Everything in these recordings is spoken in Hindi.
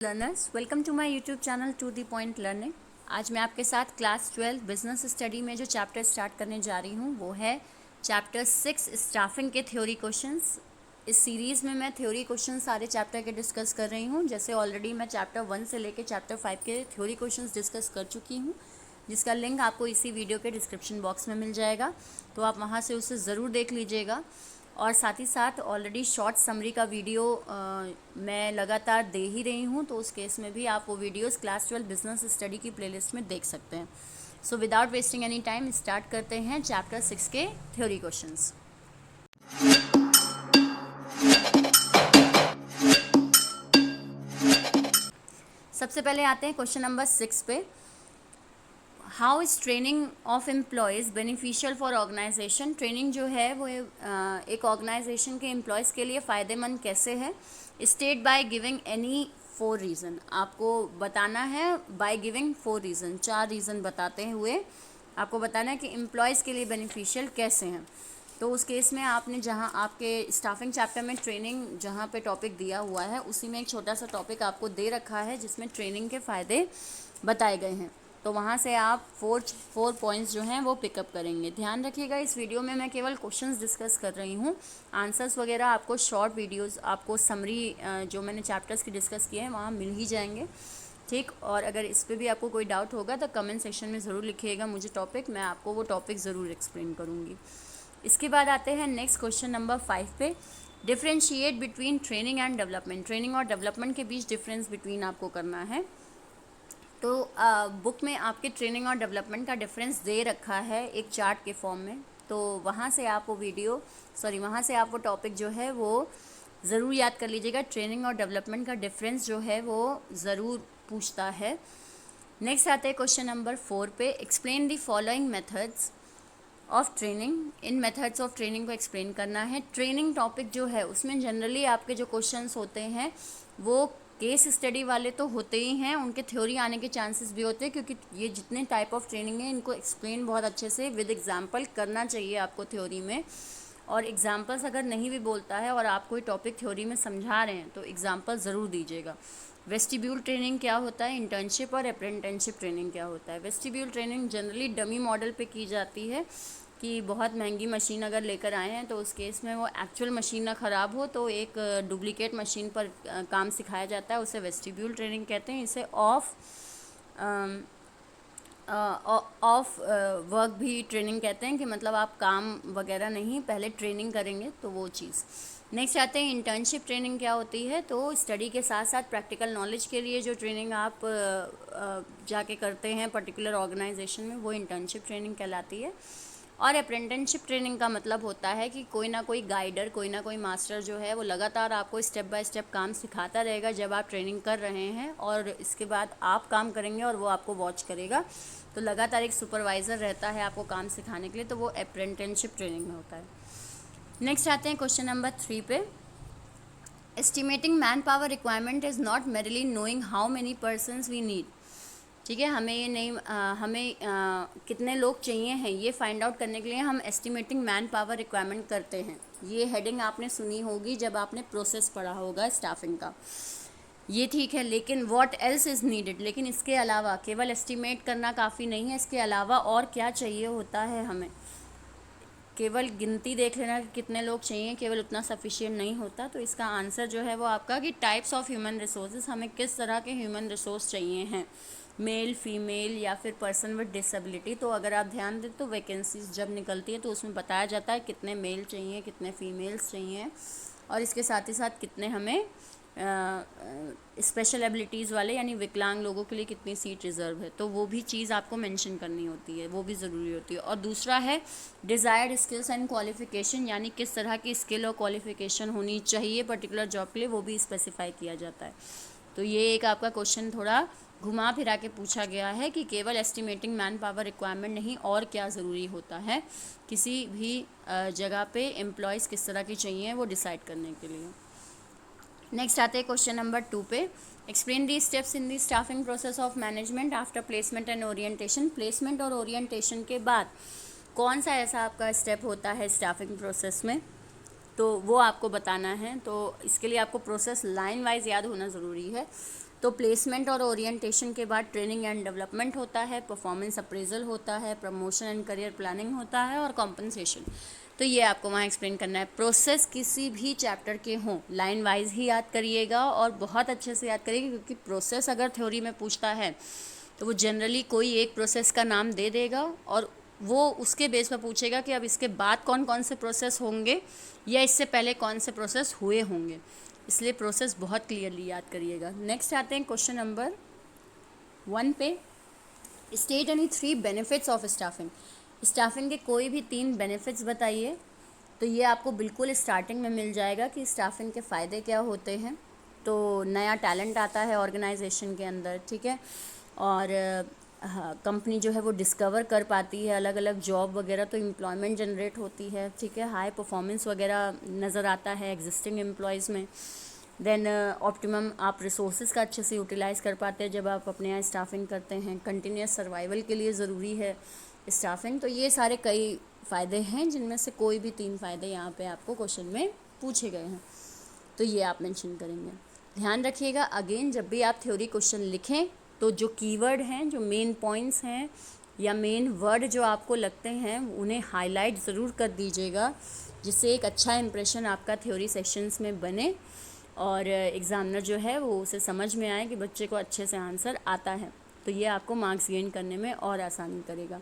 Learners, welcome to my YouTube channel to the point learning. आज मैं आपके साथ क्लास 12 बिजनेस स्टडी में जो चैप्टर स्टार्ट करने जा रही हूँ वो है चैप्टर 6 स्टाफिंग के थ्योरी क्वेश्चंस। इस सीरीज़ में मैं थ्योरी क्वेश्चन सारे चैप्टर के डिस्कस कर रही हूँ। जैसे ऑलरेडी मैं चैप्टर 1 से लेकर चैप्टर 5 के थ्योरी क्वेश्चंस डिस्कस कर चुकी हूँ, जिसका लिंक आपको इसी वीडियो के डिस्क्रिप्शन बॉक्स में मिल जाएगा, तो आप वहाँ से उसे ज़रूर देख लीजिएगा। और साथ ही साथ ऑलरेडी शॉर्ट समरी का वीडियो मैं लगातार दे ही रही हूँ, तो उस केस में भी आप वो वीडियोस क्लास 12 बिजनेस स्टडी की प्लेलिस्ट में देख सकते हैं। So without wasting any time start करते हैं चैप्टर 6 के थ्योरी क्वेश्चंस। सबसे पहले आते हैं क्वेश्चन नंबर 6 पे। How is training of employees beneficial for organisation. Training जो है वो एक ऑर्गेनाइजेशन के एम्प्लॉयज़ के लिए फ़ायदेमंद कैसे है। State by giving any 4 reason. आपको बताना है बाय गिविंग 4 रीज़न, 4 रीज़न बताते हुए आपको बताना है कि एम्प्लॉयज़ के लिए बेनिफिशियल कैसे हैं। तो उस केस में आपने जहाँ आपके स्टाफिंग चैप्टर में ट्रेनिंग जहाँ पे टॉपिक दिया हुआ है उसी में एक छोटा सा टॉपिक आपको दे रखा है जिसमें ट्रेनिंग के फ़ायदे बताए गए हैं। तो वहाँ से आप फोर पॉइंट्स जो हैं वो पिकअप करेंगे। ध्यान रखिएगा, इस वीडियो में मैं केवल क्वेश्चंस डिस्कस कर रही हूँ। आंसर्स वगैरह आपको शॉर्ट वीडियोस, आपको समरी जो मैंने चैप्टर्स की डिस्कस किए हैं वहाँ मिल ही जाएंगे, ठीक। और अगर इस पर भी आपको कोई डाउट होगा तो कमेंट सेक्शन में ज़रूर लिखिएगा मुझे टॉपिक, मैं आपको वो टॉपिक ज़रूर एक्सप्लेन करूँगी। इसके बाद आते हैं नेक्स्ट क्वेश्चन नंबर 5 पे। Differentiate between training and development. Training और डेवलपमेंट के बीच डिफरेंस बिटवीन आपको करना है। तो बुक में आपके ट्रेनिंग और डेवलपमेंट का डिफरेंस दे रखा है एक चार्ट के फॉर्म में, तो वहाँ से आप वो टॉपिक जो है वो ज़रूर याद कर लीजिएगा। ट्रेनिंग और डेवलपमेंट का डिफरेंस जो है वो ज़रूर पूछता है। नेक्स्ट आते हैं क्वेश्चन नंबर 4 पे। Explain the following methods of training. In methods of training को एक्सप्लेन करना है। ट्रेनिंग टॉपिक जो है उसमें जनरली आपके जो क्वेश्चंस होते हैं वो केस स्टडी वाले तो होते ही हैं, उनके थ्योरी आने के चांसेस भी होते हैं, क्योंकि ये जितने टाइप ऑफ ट्रेनिंग है इनको एक्सप्लेन बहुत अच्छे से विद एग्जांपल करना चाहिए आपको थ्योरी में। और एग्जांपल्स अगर नहीं भी बोलता है और आप कोई टॉपिक थ्योरी में समझा रहे हैं तो एग्जांपल ज़रूर दीजिएगा। वेस्टिब्यूल ट्रेनिंग क्या होता है, इंटर्नशिप और अप्रेंटिसशिप ट्रेनिंग क्या होता है। Vestibule training generally dummy model पे की जाती है कि बहुत महंगी मशीन अगर लेकर आए हैं तो उस केस में वो एक्चुअल मशीन ना ख़राब हो तो एक डुप्लीकेट मशीन पर काम सिखाया जाता है, उसे वेस्टिब्यूल ट्रेनिंग कहते हैं। इसे ऑफ वर्क भी ट्रेनिंग कहते हैं कि मतलब आप काम वगैरह नहीं, पहले ट्रेनिंग करेंगे तो वो चीज़। नेक्स्ट आते हैं इंटर्नशिप ट्रेनिंग क्या होती है। तो स्टडी के साथ साथ प्रैक्टिकल नॉलेज के लिए जो ट्रेनिंग आप जाके करते हैं पर्टिकुलर ऑर्गेनाइजेशन में वो इंटर्नशिप ट्रेनिंग कहलाती है। और अप्रेंटिसशिप ट्रेनिंग का मतलब होता है कि कोई ना कोई गाइडर, कोई ना कोई मास्टर जो है वो लगातार आपको स्टेप बाय स्टेप काम सिखाता रहेगा जब आप ट्रेनिंग कर रहे हैं, और इसके बाद आप काम करेंगे और वो आपको वॉच करेगा। तो लगातार एक सुपरवाइज़र रहता है आपको काम सिखाने के लिए, तो वो अप्रेंटिसशिप ट्रेनिंग में होता है। नेक्स्ट आते हैं क्वेश्चन नंबर 3 पे। Estimating man power requirement is not merely knowing how many persons we need. ठीक है, हमें ये नहीं कितने लोग चाहिए हैं ये फाइंड आउट करने के लिए हम एस्टिमेटिंग मैन पावर रिक्वायरमेंट करते हैं। ये हेडिंग आपने सुनी होगी जब आपने प्रोसेस पढ़ा होगा स्टाफिंग का, ये ठीक है। लेकिन व्हाट एल्स इज़ नीडेड, लेकिन इसके अलावा केवल एस्टिमेट करना काफ़ी नहीं है, इसके अलावा और क्या चाहिए होता है हमें। केवल गिनती देख लेना कि कितने लोग चाहिए केवल उतना सफिशिएंट नहीं होता। तो इसका आंसर जो है वो आपका कि टाइप्स ऑफ ह्यूमन रिसोर्सेज, हमें किस तरह के ह्यूमन रिसोर्स चाहिए हैं, मेल, फीमेल या फिर पर्सन विद डिसेबिलिटी। तो अगर आप ध्यान दें तो वैकेंसीज जब निकलती है तो उसमें बताया जाता है कितने मेल चाहिए, कितने फीमेल्स चाहिए, और इसके साथ ही साथ कितने हमें स्पेशल एबिलिटीज़ वाले यानी विकलांग लोगों के लिए कितनी सीट रिज़र्व है, तो वो भी चीज़ आपको मेंशन करनी होती है, वो भी ज़रूरी होती है। और दूसरा है डिज़ायर्ड स्किल्स एंड क्वालिफ़िकेशन, यानी किस तरह की स्किल और क्वालिफ़िकेशन होनी चाहिए पर्टिकुलर जॉब के लिए, वो भी स्पेसिफाई किया जाता है। तो ये एक आपका क्वेश्चन थोड़ा घुमा फिरा के पूछा गया है कि केवल एस्टिमेटिंग मैन पावर रिक्वायरमेंट नहीं, और क्या ज़रूरी होता है किसी भी जगह पे एम्प्लॉयज़ किस तरह की चाहिए वो डिसाइड करने के लिए। नेक्स्ट आते हैं क्वेश्चन नंबर 2 पे। Explain the steps in the staffing process of management after placement and orientation. Placement और ओरिएंटेशन के बाद कौन सा ऐसा आपका स्टेप होता है स्टाफिंग प्रोसेस में, तो वो आपको बताना है। तो इसके लिए आपको प्रोसेस लाइन वाइज याद होना ज़रूरी है। तो प्लेसमेंट और ओरिएंटेशन के बाद ट्रेनिंग एंड डेवलपमेंट होता है, परफॉर्मेंस अप्रेजल होता है, प्रमोशन एंड करियर प्लानिंग होता है और कॉम्पनसेशन। तो ये आपको वहाँ एक्सप्लेन करना है। प्रोसेस किसी भी चैप्टर के हों लाइन वाइज ही याद करिएगा और बहुत अच्छे से याद करिएगा, क्योंकि प्रोसेस अगर थ्योरी में पूछता है तो वो जनरली कोई एक प्रोसेस का नाम दे देगा और वो उसके बेस पर पूछेगा कि अब इसके बाद कौन कौन से प्रोसेस होंगे या इससे पहले कौन से प्रोसेस हुए होंगे, इसलिए प्रोसेस बहुत क्लियरली याद करिएगा। नेक्स्ट आते हैं क्वेश्चन नंबर 1 पे। State any 3 benefits of staffing. Staffing के कोई भी 3 बेनिफिट्स बताइए। तो ये आपको बिल्कुल स्टार्टिंग में मिल जाएगा कि स्टाफिंग के फ़ायदे क्या होते हैं। तो नया टैलेंट आता है ऑर्गेनाइजेशन के अंदर, ठीक है, और कंपनी जो है वो डिस्कवर कर पाती है अलग अलग जॉब वगैरह, तो एम्प्लॉयमेंट जनरेट होती है, ठीक है, हाई परफॉर्मेंस वगैरह नज़र आता है एग्जिस्टिंग एम्प्लॉयज़ में। देन ऑप्टिमम आप रिसोर्सेज का अच्छे से यूटिलाइज़ कर पाते हैं जब आप अपने यहाँ स्टाफिंग करते हैं। कंटिन्यूस सर्वाइवल के लिए ज़रूरी है स्टाफिंग। तो ये सारे कई फ़ायदे हैं जिनमें से कोई भी 3 फ़ायदे यहाँ पे आपको क्वेश्चन में पूछे गए हैं, तो ये आप मेंशन करेंगे। ध्यान रखिएगा अगेन, जब भी आप थ्योरी क्वेश्चन लिखें तो जो कीवर्ड हैं, जो मेन पॉइंट्स हैं या मेन वर्ड जो आपको लगते हैं उन्हें हाईलाइट ज़रूर कर दीजिएगा, जिससे एक अच्छा इंप्रेशन आपका थ्योरी सेक्शंस में बने और एग्ज़ामिनर जो है वो उसे समझ में आए कि बच्चे को अच्छे से आंसर आता है। तो ये आपको मार्क्स गेन करने में और आसानी करेगा।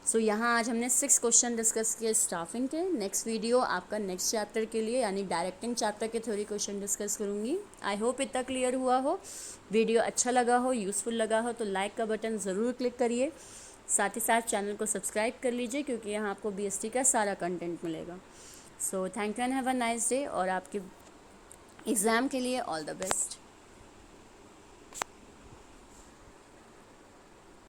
सो यहाँ आज हमने 6 क्वेश्चन डिस्कस किए स्टाफिंग के। नेक्स्ट वीडियो आपका नेक्स्ट चैप्टर के लिए यानी डायरेक्टिंग चैप्टर के थ्योरी क्वेश्चन डिस्कस करूँगी। आई होप इतना क्लियर हुआ हो, वीडियो अच्छा लगा हो, यूज़फुल लगा हो तो लाइक का बटन ज़रूर क्लिक करिए। साथ ही साथ चैनल को सब्सक्राइब कर लीजिए, क्योंकि यहाँ आपको BST का सारा कंटेंट मिलेगा। So thank you and have a nice day, और आपके एग्ज़ाम के लिए ऑल द बेस्ट।